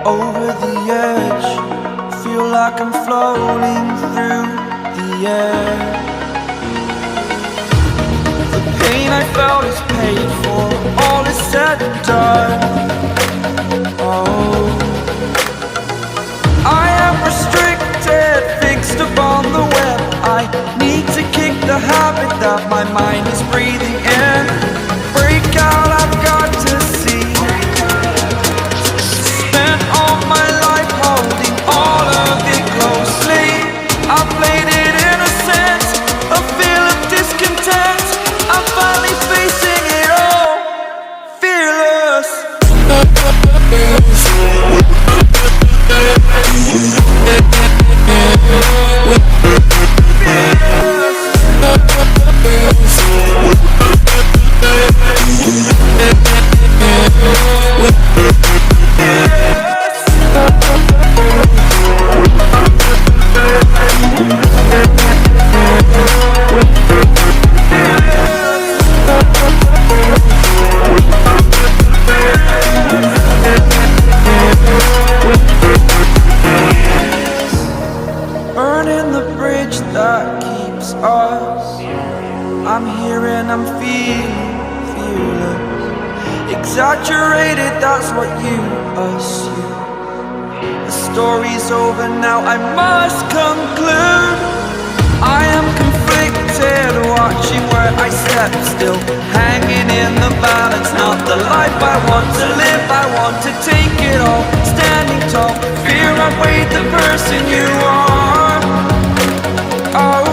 Over the edge, feel like I'm floating through the air. The pain I felt is paid for, all is said and done. Oh, I am restricted, fixed upon the web. I need to kick the habit that my mind is breathing in. Break out, I've got to see. Spent all my life holding all of it closely. I played it innocent, a feel of discontent. I'm finally facing it all, fearless. Burning the bridge that keeps us. I'm here and I'm feeling fearless. Exaggerated, that's what you assume. The story's over now, I must conclude. I am conflicted, watching where I step still, hanging in the balance. Not the life I want to live, I want to take it all. Standing tall, fear I've weighed the person you are. Oh,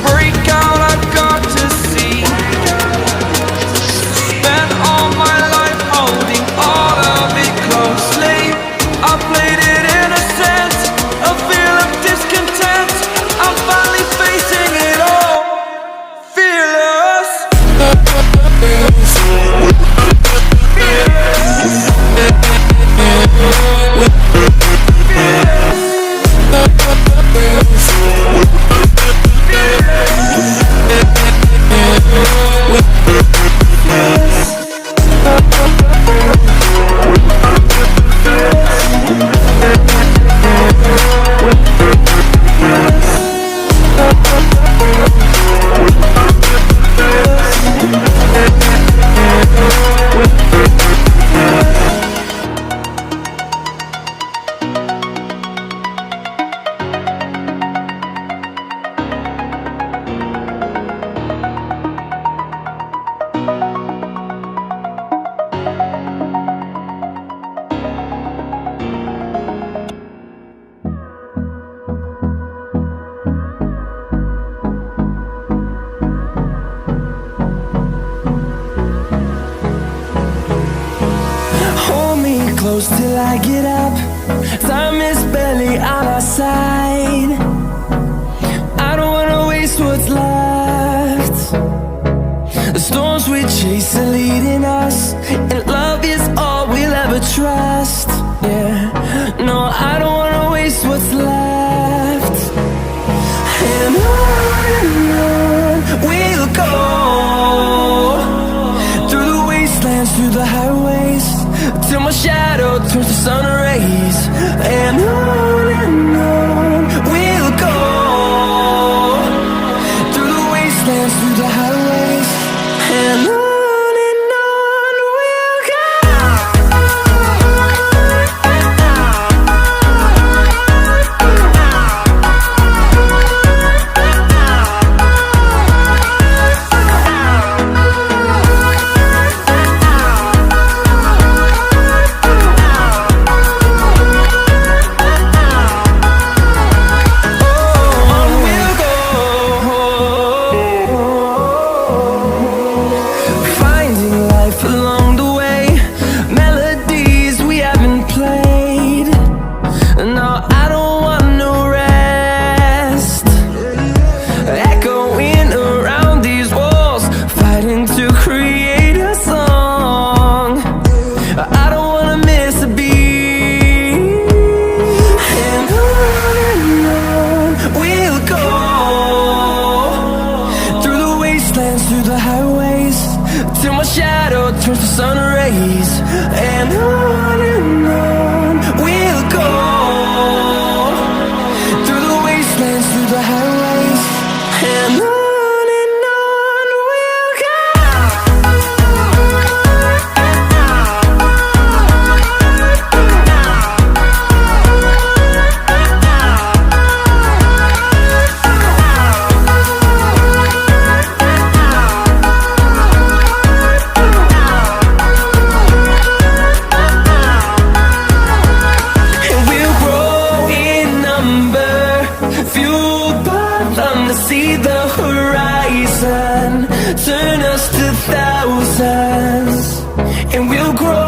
break out, I've got to see. Spent all my life holding all of it closely. I played it innocent, a feel of discontent. I'm finally facing it all, fearless. Close till I get up. Time is barely on our side. I don't wanna waste what's left. The storms we chase are leading us, and love is all we'll ever trust. Yeah, no, I don't wanna waste what's left. And on we'll go, through the wastelands, through the highways, till my shadow turns to sun rays. And on we'll go, through the wastelands, through the highways, and on we'll go. through the highways, till my shadow turns to sun rays. And on we'll go, through the wastelands, through the highways, and on we'll go. See the horizon turn us to thousands, and we'll grow